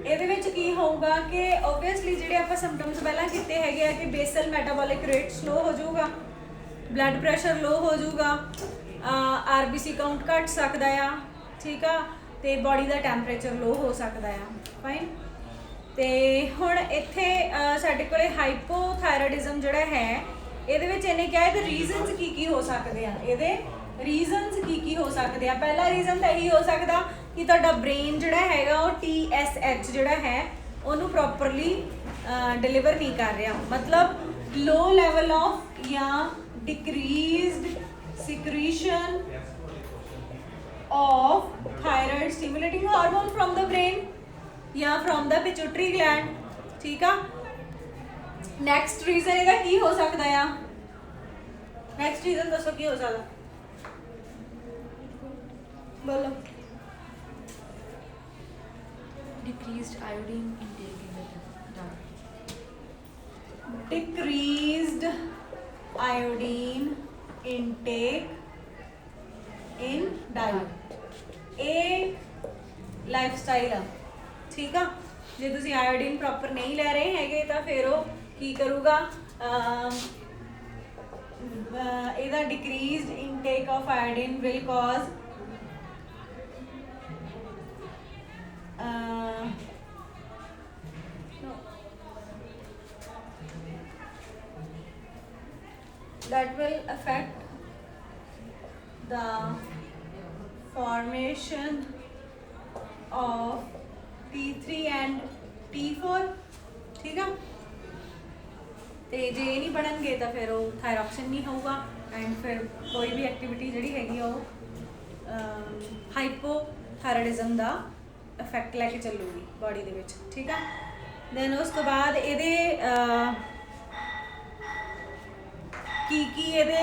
ਇਹਦੇ ਵਿੱਚ ਕੀ ਹੋਊਗਾ ਕਿ ਓਬਵੀਅਸਲੀ ਜਿਹੜੇ ਆਪਾਂ ਸਿੰਪਟਮਸ ਪਹਿਲਾਂ ਕੀਤੇ ਹੈਗੇ ਆ ਕਿ ਬੇਸਲ ਮੈਟਾਬੋਲਿਕ ਰੇਟ ਸਲੋ ਹੋ ਜਾਊਗਾ, ਬਲੱਡ ਪ੍ਰੈਸ਼ਰ ਲੋ ਹੋ ਜਾਊਗਾ, RBC ਕਾਊਂਟ ਘਟ ਸਕਦਾ ਆ, ਠੀਕ ਆ, ਤੇ ਬੋਡੀ ਦਾ ਟੈਂਪਰੇਚਰ ਲੋ ਹੋ ਸਕਦਾ ਆ, ਫਾਈਨ। ਤੇ ਹੁਣ ਇੱਥੇ ਸਾਡੇ ਕੋਲੇ ਹਾਈਪੋਥਾਇਰਾਇਡਿਜ਼ਮ ਜਿਹੜਾ ਹੈ ਇਹਦੇ ਵਿੱਚ ਇਹਨੇ ਕਿਹਾ ਇਹਦੇ ਰੀਜ਼ਨਸ ਕੀ ਹੋ ਸਕਦੇ ਆ, ਇਹਦੇ ਰੀਜ਼ਨਸ ਕੀ ਹੋ ਸਕਦੇ ਆ। ਪਹਿਲਾ ਰੀਜ਼ਨ ਤਾਂ ਇਹੀ ਹੋ ਸਕਦਾ ਕਿ ਤੁਹਾਡਾ ਬ੍ਰੇਨ ਜਿਹੜਾ ਹੈਗਾ ਉਹ TSH ਜਿਹੜਾ ਹੈ ਉਹਨੂੰ ਪ੍ਰੋਪਰਲੀ ਡਿਲੀਵਰ ਨਹੀਂ ਕਰ ਰਿਹਾ, ਮਤਲਬ ਲੋ ਲੈਵਲ ਆਫ ਜਾਂ ਡਿਕਰੀਜ਼ਡ secretion of thyroid stimulating hormone from the brain या from the pituitary gland, ठीक है। नेक्स्ट रीजन ਇਹਦਾ ਕੀ ਹੋ ਸਕਦਾ ਆ, नेक्स्ट रीजन ਦੱਸੋ ਕੀ ਹੋ ਸਕਦਾ, बोलो। decreased iodine intake in the diet, decreased iodine intake in diet, ਇਹ ਲਾਈਫਸਟਾਈਲ ਆ, ਠੀਕ ਆ। ਜੇ ਤੁਸੀਂ ਆਇਓਡੀਨ ਪ੍ਰੋਪਰ ਨਹੀਂ ਲੈ ਰਹੇ ਹੈਗੇ ਤਾਂ ਫਿਰ ਉਹ ਕੀ ਕਰੂਗਾ, ਇਹਦਾ decreased intake of iodine will cause that will affect the formation of T3 and T4, ठीक है। ਤੇ ਜੇ ਇਹ ਨਹੀਂ ਬਣਨਗੇ ਤਾਂ ਫਿਰ ਉਹ ਥਾਇਰੋਕਸਿਨ ਨਹੀਂ ਹੋਊਗਾ ਐਂਡ ਫਿਰ ਕੋਈ ਵੀ ਐਕਟੀਵਿਟੀ ਜਿਹੜੀ ਹੈਗੀ ਆ ਉਹ ਹਾਈਪੋਥਾਇਰਾਇਡਿਜ਼ਮ ਦਾ ਇਫੈਕਟ ਲੈ ਕੇ ਚੱਲੂਗੀ ਬਾਡੀ ਦੇ ਵਿੱਚ, ਠੀਕ ਆ। ਦੈਨ ਉਸ ਤੋਂ ਬਾਅਦ ਇਹਦੇ ਕੀ ਇਹਦੇ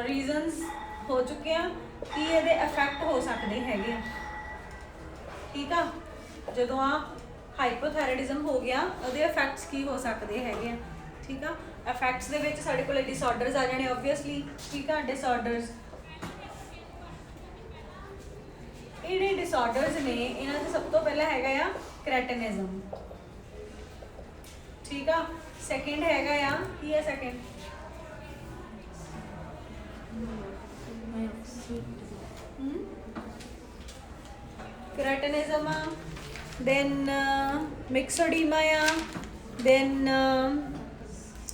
ਰੀਜ਼ਨਸ ਹੋ ਚੁੱਕੇ ਆ ਕਿ ਇਹਦੇ ਇਫੈਕਟ ਹੋ ਸਕਦੇ ਹੈਗੇ ਆ, ਠੀਕ ਆ। ਜਦੋਂ ਆ ਹਾਈਪੋਥਾਇਰਾਇਡਿਜ਼ਮ ਹੋ ਗਿਆ ਉਹਦੇ ਇਫੈਕਟਸ ਕੀ ਹੋ ਸਕਦੇ ਹੈਗੇ ਆ, ਠੀਕ ਆ। ਇਫੈਕਟਸ ਦੇ ਵਿੱਚ ਸਾਡੇ ਕੋਲ ਡਿਸਆਰਡਰਸ ਆ ਜਾਣੇ ਓਬਵੀਅਸਲੀ, ਠੀਕ ਆ। ਡਿਸਆਰਡਰਸ ਜਿਹੜੇ ਡਿਸਆਰਡਰਸ ਨੇ ਇਹਨਾਂ 'ਚ ਸਭ ਤੋਂ ਪਹਿਲਾਂ ਹੈਗਾ ਆ ਕ੍ਰੈਟਿਨਿਜ਼ਮ, ਠੀਕ ਆ। ਸੈਕਿੰਡ ਹੈਗਾ ਆ ਕੀ ਹੈ ਸੈਕਿੰਡ, ਕ੍ਰੈਟਿਨਿਜ਼ਮ ਆ, ਦੈਨ ਮਿਕਸੋਡੀਮਾ ਆ, ਦੈਨ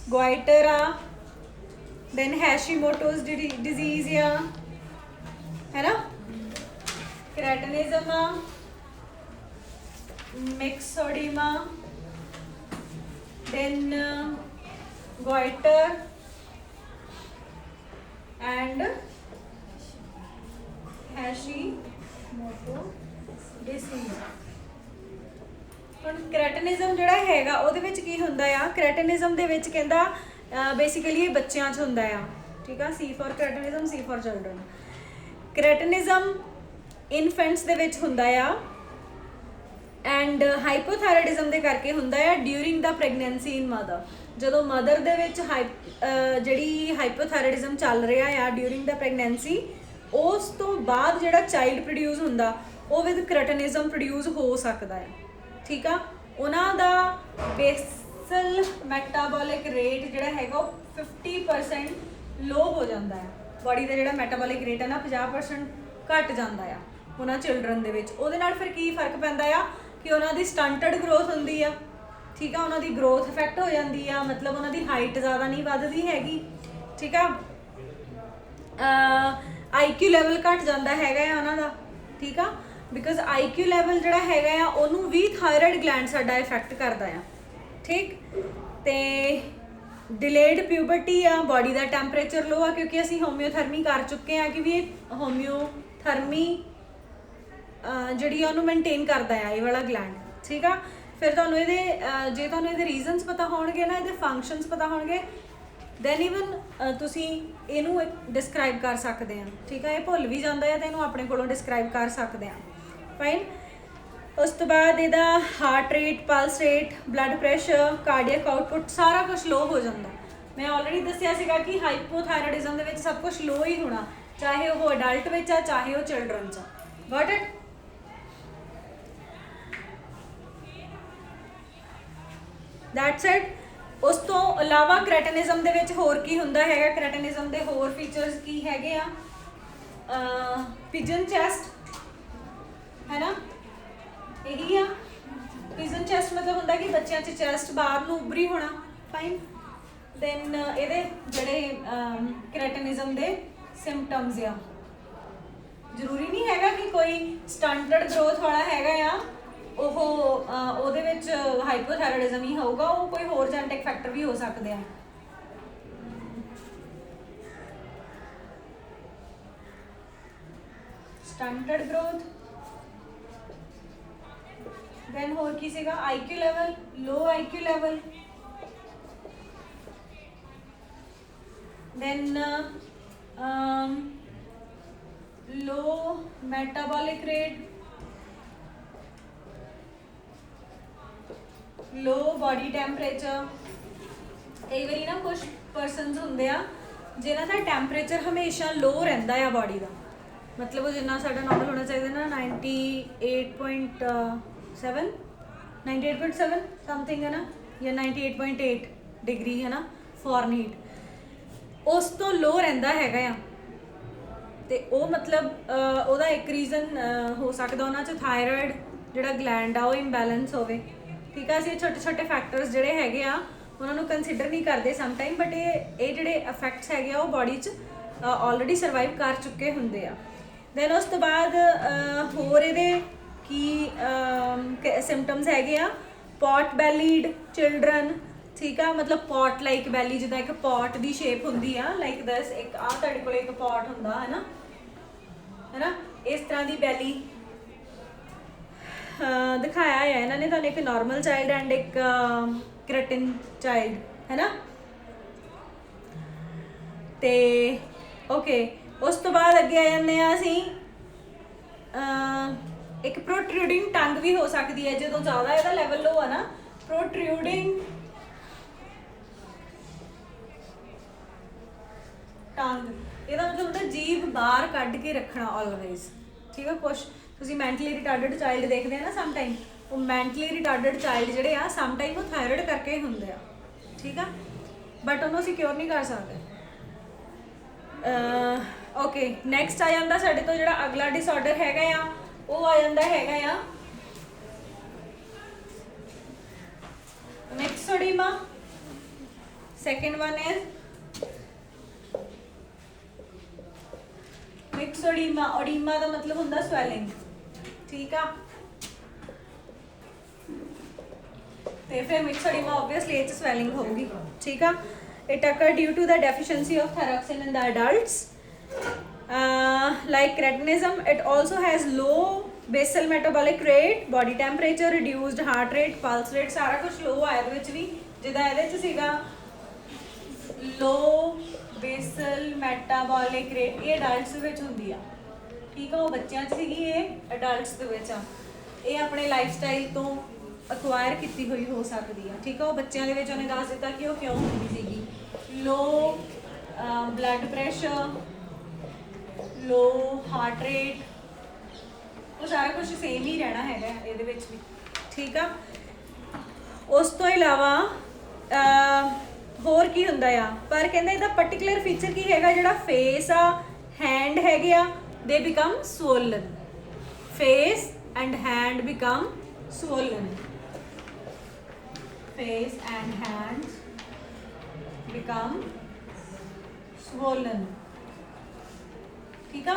ਗੋਇਟਰ ਆ, ਦੈਨ ਹੈਸ਼ੀਮੋਟੋਸ ਡਿਜ਼ੀਜ਼ ਆ, ਹੈ ਨਾ। ਕ੍ਰੈਟਿਨਿਜ਼ਮ ਆ, ਮਿਕਸੋਡੀਮਾ, then goiter and Hashimoto disease। ਹੁਣ ਕ੍ਰੈਟਿਨਿਜ਼ਮ ਜਿਹੜਾ ਹੈਗਾ ਉਹਦੇ ਵਿੱਚ ਕੀ ਹੁੰਦਾ ਆ, ਕ੍ਰੈਟਿਨਿਜ਼ਮ ਦੇ ਵਿੱਚ ਕਹਿੰਦਾ ਬੇਸਿਕਲੀ ਇਹ ਬੱਚਿਆਂ 'ਚ ਹੁੰਦਾ ਆ, ਠੀਕ ਆ। C for cretinism, C for children. Cretinism infants ਦੇ ਵਿੱਚ ਹੁੰਦਾ ਆ ਐਂਡ ਹਾਈਪੋਥਾਇਰੋਇਡਿਜ਼ਮ ਦੇ ਕਰਕੇ ਹੁੰਦਾ ਆ ਡਿਊਰਿੰਗ ਦਾ ਪ੍ਰੈਗਨੈਂਸੀ ਇਨ ਮਦਰ। ਜਦੋਂ ਮਦਰ ਦੇ ਵਿੱਚ ਜਿਹੜੀ ਹਾਈਪੋਥਾਇਰੋਇਡਿਜ਼ਮ ਚੱਲ ਰਿਹਾ ਆ ਡਿਊਰਿੰਗ ਦਾ ਪ੍ਰੈਗਨੈਂਸੀ, ਉਸ ਤੋਂ ਬਾਅਦ ਜਿਹੜਾ ਚਾਈਲਡ ਪ੍ਰੋਡਿਊਸ ਹੁੰਦਾ ਉਹ ਵਿਦ ਕ੍ਰੈਟਿਨਿਜ਼ਮ ਪ੍ਰੋਡਿਊਸ ਹੋ ਸਕਦਾ ਆ, ਠੀਕ ਆ। ਉਹਨਾਂ ਦਾ ਬੇਸਲ ਮੈਟਾਬੋਲਿਕ ਰੇਟ ਜਿਹੜਾ ਹੈਗਾ ਉਹ 50% ਲੋ ਹੋ ਜਾਂਦਾ ਆ। ਬਾਡੀ ਦਾ ਜਿਹੜਾ ਮੈਟਾਬੋਲਿਕ ਰੇਟ ਹੈ ਨਾ 50% ਘਟ ਜਾਂਦਾ ਆ ਉਹਨਾਂ ਚਿਲਡਰਨ ਦੇ ਵਿੱਚ। ਉਹਦੇ ਨਾਲ ਫਿਰ ਕੀ ਫਰਕ ਪੈਂਦਾ ਆ ਕਿ ਉਹਨਾਂ ਦੀ ਸਟੰਟਡ ਗਰੋਥ ਹੁੰਦੀ ਆ, ਠੀਕ ਆ। ਉਹਨਾਂ ਦੀ ਗਰੋਥ ਇਫੈਕਟ ਹੋ ਜਾਂਦੀ ਆ, ਮਤਲਬ ਉਹਨਾਂ ਦੀ ਹਾਈਟ ਜ਼ਿਆਦਾ ਨਹੀਂ ਵੱਧਦੀ ਹੈਗੀ, ਠੀਕ ਆ। IQ ਲੈਵਲ ਘਟ ਜਾਂਦਾ ਹੈਗਾ ਆ ਉਹਨਾਂ ਦਾ, ਠੀਕ ਆ। ਬਿਕਾਜ਼ IQ ਲੈਵਲ ਜਿਹੜਾ ਹੈਗਾ ਆ ਉਹਨੂੰ ਵੀ ਥਾਇਰਾਇਡ ਗਲੈਂਡ ਸਾਡਾ ਇਫੈਕਟ ਕਰਦਾ ਆ, ਠੀਕ। ਤੇ ਡਿਲੇਡ ਪਿਊਬਰਟੀ ਆ, ਬਾਡੀ ਦਾ ਟੈਂਪਰੇਚਰ ਲੋ ਆ, ਕਿਉਂਕਿ ਅਸੀਂ ਹੋਮਿਓਥਰਮੀ ਕਰ ਚੁੱਕੇ ਆ ਕਿ ਵੀ ਇਹ ਹੋਮਿਓਥਰਮੀ ਜਿਹੜੀ ਆ ਉਹਨੂੰ ਮੇਨਟੇਨ ਕਰਦਾ ਆ ਇਹ ਵਾਲਾ ਗਲੈਂਡ, ਠੀਕ ਆ। ਫਿਰ ਤੁਹਾਨੂੰ ਇਹਦੇ ਜੇ ਤੁਹਾਨੂੰ ਇਹਦੇ ਰੀਜ਼ਨਸ ਪਤਾ ਹੋਣਗੇ ਨਾ, ਇਹਦੇ ਫੰਕਸ਼ਨਸ ਪਤਾ ਹੋਣਗੇ, ਦੈਨ ਈਵਨ ਤੁਸੀਂ ਇਹਨੂੰ ਡਿਸਕ੍ਰਾਈਬ ਕਰ ਸਕਦੇ ਆ, ਠੀਕ ਆ। ਇਹ ਭੁੱਲ ਵੀ ਜਾਂਦਾ ਹੈ ਤਾਂ ਇਹਨੂੰ ਆਪਣੇ ਕੋਲੋਂ ਡਿਸਕ੍ਰਾਈਬ ਕਰ ਸਕਦੇ ਆ, ਫਾਈਨ। ਉਸ ਤੋਂ ਬਾਅਦ ਇਹਦਾ heart rate, pulse rate, blood pressure, cardiac output ਸਾਰਾ ਕੁਝ ਲੋ ਹੋ ਜਾਂਦਾ। ਮੈਂ ਆਲਰੇਡੀ ਦੱਸਿਆ ਸੀਗਾ ਕਿ ਹਾਈਪੋਥਾਇਰੋਇਡਿਜ਼ਮ ਦੇ ਵਿੱਚ ਸਭ ਕੁਝ ਲੋ ਹੀ ਹੋਣਾ, ਚਾਹੇ ਉਹ ਅਡਲਟ ਵਿੱਚ ਆ ਚਾਹੇ ਉਹ ਚਿਲਡਰਨ 'ਚ ਆ। Got it. That's it. ਉਸ ਤੋਂ ਇਲਾਵਾ ਕ੍ਰੈਟਿਨਿਜ਼ਮ ਦੇ ਵਿੱਚ ਹੋਰ ਕੀ ਹੁੰਦਾ ਹੈਗਾ, ਕ੍ਰੈਟਿਨਿਜ਼ਮ ਦੇ ਹੋਰ ਫੀਚਰਸ ਕੀ ਹੈਗੇ ਆ, ਪਿਜਨ ਚੈਸਟ ਹੈ ਨਾ, ਇਹੀ ਆ। ਪਿਜਨ ਚੈਸਟ ਮਤਲਬ ਹੁੰਦਾ ਕਿ ਬੱਚਿਆਂ 'ਚ ਚੈਸਟ ਬਾਹਰ ਨੂੰ ਉੱਭਰੀ ਹੋਣਾ, ਫਾਈਨ। ਦੈਨ ਇਹਦੇ ਜਿਹੜੇ ਕ੍ਰੈਟਿਨਿਜ਼ਮ ਦੇ ਸਿੰਪਟਮਸ ਆ, ਜ਼ਰੂਰੀ ਨਹੀਂ ਹੈਗਾ ਕਿ ਕੋਈ ਸਟੰਟਡ ਗਰੋਥ ਵਾਲਾ ਹੈਗਾ ਆ ਉਹ ਉਹਦੇ ਵਿੱਚ ਹਾਈਪੋਥਾਇਰੋਇਡਿਜ਼ਮ ਹੀ ਹੋਊਗਾ, ਉਹ ਕੋਈ ਹੋਰ ਜੈਨੇਟਿਕ ਫੈਕਟਰ ਵੀ ਹੋ ਸਕਦੇ ਆ। ਸਟੰਟਡ ਗਰੋਥ, ਦੈਨ ਹੋਰ ਕੀ ਸੀਗਾ, IQ ਲੈਵਲ, ਲੋ IQ ਲੈਵਲ, ਦੈਨ ਲੋ ਮੈਟਾਬੋਲਿਕ ਰੇਟ, ਲੋ ਬਾਡੀ ਟੈਂਪਰੇਚਰ। ਕਈ ਵਾਰੀ ਨਾ ਕੁਝ ਪਰਸਨਸ ਹੁੰਦੇ ਆ ਜਿਨ੍ਹਾਂ ਦਾ ਟੈਂਪਰੇਚਰ ਹਮੇਸ਼ਾ ਲੋ ਰਹਿੰਦਾ ਆ ਬਾਡੀ ਦਾ, ਮਤਲਬ ਉਹ ਜਿੰਨਾ ਸਾਡਾ ਨਾਰਮਲ ਹੋਣਾ ਚਾਹੀਦਾ ਨਾ 98.7 ਸਮਥਿੰਗ ਹੈ ਨਾ, ਜਾਂ 98.8 ਡਿਗਰੀ ਹੈ ਨਾ ਫਾਰਨਹੀਟ, ਉਸ ਤੋਂ ਲੋ ਰਹਿੰਦਾ ਹੈਗਾ ਆ। ਤੇ ਉਹ ਮਤਲਬ ਉਹਦਾ ਇੱਕ ਰੀਜ਼ਨ ਹੋ ਸਕਦਾ ਉਹਨਾਂ 'ਚ ਥਾਇਰਾਇਡ ਜਿਹੜਾ ਗਲੈਂਡ ਆ ਉਹ ਇੰਬੈਲੈਂਸ ਹੋਵੇ, ਠੀਕ ਆ। ਅਸੀਂ ਛੋਟੇ ਛੋਟੇ ਫੈਕਟਰਸ ਜਿਹੜੇ ਹੈਗੇ ਆ ਉਹਨਾਂ ਨੂੰ ਕੰਸੀਡਰ ਨਹੀਂ ਕਰਦੇ ਸਮ ਟਾਈਮ, ਬਟ ਇਹ ਜਿਹੜੇ ਇਫੈਕਟਸ ਹੈਗੇ ਆ ਉਹ ਬਾਡੀ 'ਚ ਆਲਰੇਡੀ ਸਰਵਾਈਵ ਕਰ ਚੁੱਕੇ ਹੁੰਦੇ ਆ। ਦੈਨ ਉਸ ਤੋਂ ਬਾਅਦ ਹੋਰ ਇਹਦੇ ਕੀ ਸਿੰਪਟਮਸ ਹੈਗੇ ਆ, ਪੋਟ ਬੈਲੀਡ ਚਿਲਡਰਨ, ਠੀਕ ਆ। ਮਤਲਬ ਪੋਟ ਲਾਈਕ ਬੈਲੀ, ਜਿੱਦਾਂ ਇੱਕ ਪੋਟ ਦੀ ਸ਼ੇਪ ਹੁੰਦੀ ਆ ਲਾਈਕ ਦਿਸ, ਇੱਕ ਆਹ ਤੁਹਾਡੇ ਕੋਲ ਇੱਕ ਪੋਟ ਹੁੰਦਾ ਹੈ ਨਾ, ਇਸ ਤਰ੍ਹਾਂ ਦੀ ਬੈਲੀ ਦਿਖਾਇਆ ਹੈ ਇਹਨਾਂ ਨੇ ਤੁਹਾਨੂੰ, ਇੱਕ ਨਾਰਮਲ ਚਾਈਲਡ ਐਂਡ ਇੱਕ ਕ੍ਰੈਟਿਨ ਚਾਈਲਡ, ਹੈ ਨਾ। ਤੇ ਓਕੇ, ਉਸ ਤੋਂ ਬਾਅਦ ਅੱਗੇ ਆ ਜਾਂਦੇ ਆ ਅਸੀਂ, ਇੱਕ ਪ੍ਰੋਟਰੂਡਿੰਗ ਟੰਗ ਵੀ ਹੋ ਸਕਦੀ ਹੈ ਜਦੋਂ ਜ਼ਿਆਦਾ ਇਹਦਾ ਲੈਵਲ ਲੋ ਆ ਨਾ, ਪ੍ਰੋਟਰੂਡਿੰਗ ਟੰਗ, ਇਹਦਾ ਮਤਲਬ ਹੁੰਦਾ ਜੀਭ ਬਾਹਰ ਕੱਢ ਕੇ ਰੱਖਣਾ ਆਲਵੇਜ਼, ਠੀਕ ਆ। ਕੁਛ ਤੁਸੀਂ ਮੈਂਟਲੀ ਰਿਟਾਰਡਡ ਚਾਈਲਡ ਦੇਖਦੇ ਆ ਨਾ ਸਮ ਟਾਈਮ, ਉਹ ਮੈਂਟਲੀ ਰਿਟਾਰਡਡ ਚਾਈਲਡ ਜਿਹੜੇ ਆ ਸਮ ਟਾਈਮ ਉਹ ਥਾਇਰਾਇਡ ਕਰਕੇ ਹੁੰਦੇ ਆ, ਠੀਕ ਆ, ਬਟ ਉਹਨੂੰ ਅਸੀਂ ਕਿਉਰ ਨਹੀਂ ਕਰ ਸਕਦੇ। ਓਕੇ, ਨੈਕਸਟ ਆ ਜਾਂਦਾ ਸਾਡੇ ਤੋਂ ਜਿਹੜਾ ਅਗਲਾ ਡਿਸਆਰਡਰ ਹੈਗਾ ਆ ਉਹ ਆ ਜਾਂਦਾ ਹੈਗਾ ਆ myxedema. Second one is myxedema. Edema ਦਾ ਮਤਲਬ ਹੁੰਦਾ swelling, ਠੀਕ ਆ। ਤੇ ਫਿਰ myxedema obviously ਇਹ 'ਚ swelling ਹੋਊਗੀ, ਠੀਕ ਆ। It occurs due to the deficiency of thyroxine in the adults. Like cretinism, it also has low basal metabolic rate, body temperature, reduced heart rate, pulse rate, ਸਾਰਾ ਕੁਝ low ਆ ਇਹਦੇ ਵਿੱਚ ਵੀ। ਜਿੱਦਾਂ ਇਹਦੇ 'ਚ ਸੀਗਾ low basal metabolic rate, ਇਹ adults ਦੇ ਵਿੱਚ ਹੁੰਦੀ ਆ, ਠੀਕ ਆ। ਉਹ ਬੱਚਿਆਂ 'ਚ ਸੀਗੀ, ਇਹ adults ਦੇ ਵਿੱਚ ਆ। ਇਹ ਆਪਣੇ ਲਾਈਫਸਟਾਈਲ ਤੋਂ ਅਕਵਾਇਰ ਕੀਤੀ ਹੋਈ ਹੋ ਸਕਦੀ ਆ, ਠੀਕ ਆ। ਉਹ ਬੱਚਿਆਂ ਦੇ ਵਿੱਚ ਉਹਨੇ ਦੱਸ ਦਿੱਤਾ ਕਿ ਉਹ ਕਿਉਂ ਹੁੰਦੀ ਸੀਗੀ। ਲੋ ਬਲੱਡ ਪ੍ਰੈਸ਼ਰ, ਲੋ ਹਾਰਟ ਰੇਟ, ਉਹ ਸਾਰਾ ਕੁਝ ਸੇਮ ਹੀ ਰਹਿਣਾ ਹੈਗਾ ਇਹਦੇ ਵਿੱਚ ਵੀ, ਠੀਕ ਆ। ਉਸ ਤੋਂ ਇਲਾਵਾ ਹੋਰ ਕੀ ਹੁੰਦਾ ਆ, ਪਰ ਕਹਿੰਦੇ ਇਹਦਾ ਪਾਰਟਿਕੂਲਰ ਫੀਚਰ ਕੀ ਹੈਗਾ, ਜਿਹੜਾ ਫੇਸ ਆ, ਹੈਂਡ ਹੈਗੇ ਆ, ਦੇ become swollen. Face and hand become swollen. Face and hands become swollen, ठीक है।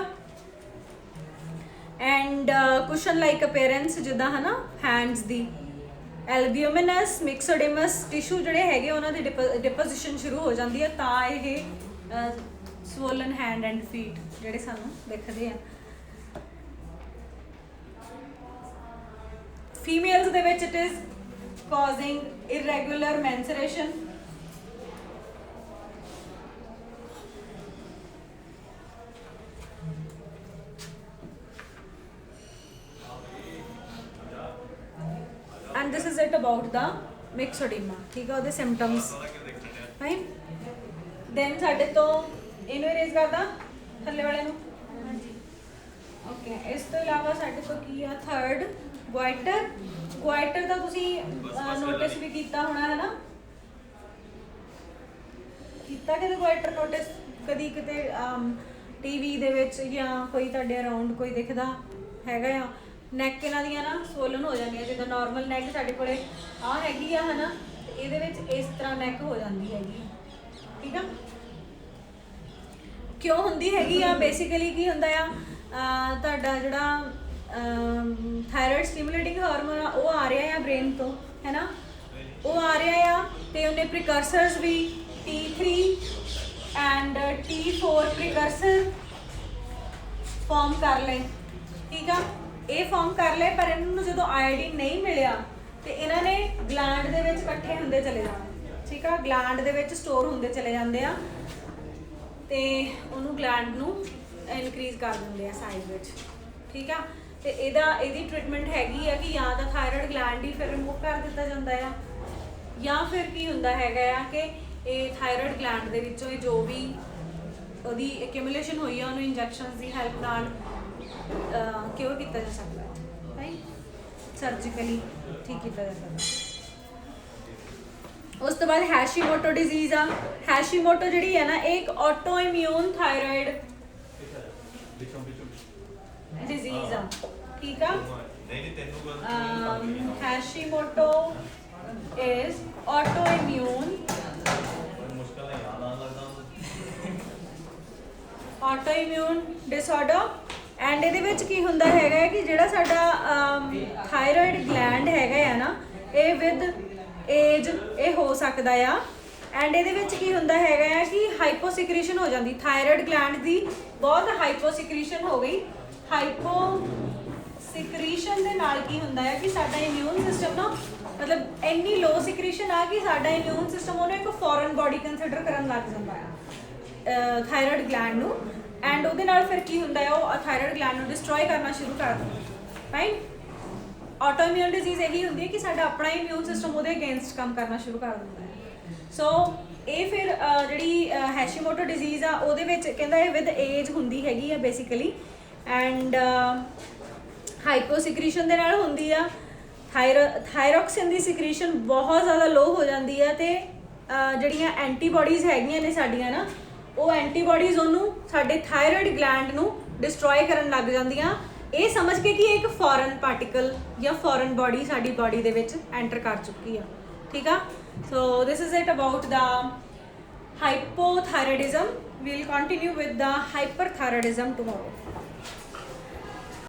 And cushion like appearance ਜਿੱਦਾਂ ਹੈ ਨਾ hands ਦੀ। albuminous myxomatous tissue ਜਿਹੜੇ ਹੈਗੇ ਉਹਨਾਂ ਦੀ deposition ਸ਼ੁਰੂ ਹੋ ਜਾਂਦੀ ਹੈ, ਤਾਂ ਇਹ swollen hand and feet ਜਿਹੜੇ ਸਾਨੂੰ ਦਿਖਦੇ ਆ। Females ਦੇ ਵਿੱਚ it is causing irregular menstruation, and this is it about the myxedema, ठीक है। ਉਹਦੇ symptoms right, then ਸਾਡੇ ਤੋਂ ਇਹਨੂੰ erase ਕਰਦਾ ਥੱਲੇ ਵਾਲੇ ਨੂੰ, ਓਕੇ। ਇਸ ਤੋਂ ਇਲਾਵਾ ਸਾਡੇ ਤੋਂ ਕੀ ਆ, ਥਰਡ ਗਵਾਇਟਰ। ਗਵਾਇਟਰ ਦਾ ਤੁਸੀਂ ਨੋਟਿਸ ਵੀ ਕੀਤਾ ਹੋਣਾ ਹੈ ਨਾ, ਕੀਤਾ ਕਿਤੇ ਗਵਾਇਟਰ ਨੋਟਿਸ ਕਦੀ ਕਿਤੇ ਟੀਵੀ ਦੇ ਵਿੱਚ ਜਾਂ ਕੋਈ ਤੁਹਾਡੇ ਅਰਾਊਂਡ ਕੋਈ ਦਿਖਦਾ ਹੈਗਾ ਆ। ਨੈਕ ਇਹਨਾਂ ਦੀਆਂ ਨਾ ਸਵੋਲਨ ਹੋ ਜਾਂਦੀਆਂ, ਜਿੱਦਾਂ ਨਾਰਮਲ ਨੈਕ ਸਾਡੇ ਕੋਲੇ ਆਹ ਹੈਗੀ ਆ, ਹੈ ਨਾ, ਇਹਦੇ ਵਿੱਚ ਇਸ ਤਰ੍ਹਾਂ ਨੈਕ ਹੋ ਜਾਂਦੀ ਹੈਗੀ, ਠੀਕ ਆ। ਕਿਉਂ ਹੁੰਦੀ ਹੈਗੀ ਆ, ਬੇਸਿਕਲੀ ਕੀ ਹੁੰਦਾ ਆ, ਤੁਹਾਡਾ ਜਿਹੜਾ ਥਾਇਰਾਇਡ ਸਟਿਮੂਲੇਟਿੰਗ ਹਾਰਮੋਨ ਆ ਉਹ ਆ ਰਿਹਾ ਆ ਬ੍ਰੇਨ ਤੋਂ, ਹੈ ਨਾ, ਉਹ ਆ ਰਿਹਾ ਆ। ਤੇ ਉਹਨੇ ਪ੍ਰੀਕਰਸਰਸ ਵੀ T3 ਐਂਡ T4 ਪ੍ਰੀਕਰਸਰ ਫਾਰਮ ਕਰ ਲਏ, ਠੀਕ ਆ। ਇਹ ਫਾਰਮ ਕਰ ਲਏ, ਪਰ ਇਹਨਾਂ ਨੂੰ ਜਦੋਂ ਆਇਓਡੀਨ ਨਹੀਂ ਮਿਲਿਆ ਤੇ ਇਹਨਾਂ ਨੇ ਗਲੈਂਡ ਦੇ ਵਿੱਚ ਇਕੱਠੇ ਹੁੰਦੇ ਚਲੇ ਜਾਣਾ, ਠੀਕ ਆ। ਗਲੈਂਡ ਦੇ ਵਿੱਚ ਸਟੋਰ ਹੁੰਦੇ ਚਲੇ ਜਾਂਦੇ ਆ ਤੇ ਉਹਨੂੰ ਗਲੈਂਡ ਨੂੰ ਇਨਕਰੀਜ਼ ਕਰ ਦਿੰਦੇ ਆ ਸਾਈਜ਼ ਵਿੱਚ, ਠੀਕ ਆ। ਤੇ ਇਹਦੀ ਟ੍ਰੀਟਮੈਂਟ ਹੈਗੀ ਆ ਕਿ ਜਾਂ ਤਾਂ ਥਾਇਰਾਇਡ ਗਲੈਂਡ ਹੀ ਫਿਰ ਰਿਮੂਵ ਕਰ ਦਿੱਤਾ ਜਾਂਦਾ ਆ, ਜਾਂ ਫਿਰ ਕੀ ਹੁੰਦਾ ਹੈਗਾ ਆ ਕਿ ਇਹ ਥਾਇਰਾਇਡ ਗਲੈਂਡ ਦੇ ਵਿੱਚੋਂ ਇਹ ਜੋ ਵੀ ਉਹਦੀ ਐਕਿਊਮੂਲੇਸ਼ਨ ਹੋਈ ਆ ਉਹਨੂੰ ਇੰਜੈਕਸ਼ਨਸ ਦੀ ਹੈਲਪ ਨਾਲ ਕਿਉਰ ਕੀਤਾ ਜਾ ਸਕਦਾ ਹੈ, ਰਾਈਟ, ਸਰਜੀਕਲੀ ਠੀਕ ਕੀਤਾ ਜਾ ਸਕਦਾ। ਉਸ ਤੋਂ ਬਾਅਦ ਹੈਸ਼ੀਮੋਟੋ ਡਿਜ਼ੀਜ਼ ਆ। ਹੈਸ਼ੀਮੋਟੋ ਜਿਹੜੀ ਹੈ ਨਾ, ਇਹ ਇੱਕ ਆਟੋ ਇਮਿਊਨ ਥਾਇਰਾਇਡ ਡਿਜ਼ੀਜ਼ ਆ, ਠੀਕ ਆ। ਹੈਸ਼ੀਮੋਟੋ is autoimmune disorder, ਐਂਡ ਇਹਦੇ ਵਿੱਚ ਕੀ ਹੁੰਦਾ ਹੈਗਾ ਕਿ ਜਿਹੜਾ ਸਾਡਾ ਥਾਇਰਾਇਡ ਗਲੈਂਡ ਹੈਗਾ ਆ ਨਾ, ਇਹ ਵਿਦ ਏਜ ਇਹ ਹੋ ਸਕਦਾ ਆ। ਐਂਡ ਇਹਦੇ ਵਿੱਚ ਕੀ ਹੁੰਦਾ ਹੈਗਾ ਆ ਕਿ ਹਾਈਪੋਸਿਕ੍ਰੀਸ਼ਨ ਹੋ ਜਾਂਦੀ, ਥਾਇਰਾਇਡ ਗਲੈਂਡ ਦੀ ਬਹੁਤ ਹਾਈਪੋਸਿਕ੍ਰੀਸ਼ਨ ਹੋ ਗਈ। ਹਾਈਪੋਸਿਕ੍ਰੀਸ਼ਨ ਦੇ ਨਾਲ ਕੀ ਹੁੰਦਾ ਹੈ ਕਿ ਸਾਡਾ ਇਮਿਊਨ ਸਿਸਟਮ ਨਾ, ਮਤਲਬ ਇੰਨੀ ਲੋ ਸਿਕ੍ਰੀਸ਼ਨ ਆ ਕਿ ਸਾਡਾ ਇਮਿਊਨ ਸਿਸਟਮ ਉਹਨੂੰ ਇੱਕ ਫੋਰਨ ਬੋਡੀ ਕੰਸੀਡਰ ਕਰਨ ਲੱਗ ਜਾਂਦਾ ਆ ਥਾਇਰਾਇਡ ਗਲੈਂਡ ਨੂੰ। ਐਂਡ ਉਹਦੇ ਨਾਲ ਫਿਰ ਕੀ ਹੁੰਦਾ ਹੈ, ਉਹ ਥਾਇਰਾਇਡ ਗਲੈਂਡ ਨੂੰ ਡਿਸਟਰੋਏ ਕਰਨਾ ਸ਼ੁਰੂ ਕਰ ਦਿੰਦਾ, ਰਾਈਟ। ਆਟੋਇਮਿਊਨ ਡਿਜ਼ੀਜ਼ ਇਹੀ ਹੁੰਦੀ ਹੈ ਕਿ ਸਾਡਾ ਆਪਣਾ ਇਮਿਊਨ ਸਿਸਟਮ ਉਹਦੇ ਅਗੇਂਸਟ ਕੰਮ ਕਰਨਾ ਸ਼ੁਰੂ ਕਰ ਦਿੰਦਾ ਹੈ। ਸੋ ਇਹ ਫਿਰ ਜਿਹੜੀ ਹੈਸ਼ੀਮੋਟੋ ਡਿਜ਼ੀਜ਼ ਆ ਉਹਦੇ ਵਿੱਚ ਕਹਿੰਦਾ ਇਹ ਵਿਦ ਏਜ ਹੁੰਦੀ ਹੈਗੀ ਆ ਬੇਸਿਕਲੀ, ਐਂਡ ਹਾਈਪੋਸਿਕ੍ਰੀਸ਼ਨ ਦੇ ਨਾਲ ਹੁੰਦੀ ਆ। ਥਾਇਰੋਕਸਿਨ ਦੀ ਸਿਕ੍ਰੀਸ਼ਨ ਬਹੁਤ ਜ਼ਿਆਦਾ ਲੋ ਹੋ ਜਾਂਦੀ ਹੈ ਤੇ ਜਿਹੜੀਆਂ ਐਂਟੀਬਾਡੀਜ਼ ਹੈਗੀਆਂ ਨੇ ਸਾਡੀਆਂ ਨਾ, ਉਹ ਐਂਟੀਬਾਡੀਜ਼ ਉਹਨੂੰ ਸਾਡੇ ਥਾਇਰਾਇਡ ਗਲੈਂਡ ਨੂੰ ਡਿਸਟਰੋਏ ਕਰਨ ਲੱਗ ਜਾਂਦੀਆਂ। ਇਹ ਸਮਝ ਕੇ ਕਿ ਇਹ ਇੱਕ ਫੋਰਨ ਪਾਰਟੀਕਲ ਜਾਂ ਫੋਰਨ ਬੋਡੀ ਸਾਡੀ ਬੋਡੀ ਦੇ ਵਿੱਚ ਐਂਟਰ ਕਰ ਚੁੱਕੀ ਆ, ਠੀਕ ਆ। So this is it about the hypothyroidism. We will continue with the hyperthyroidism tomorrow.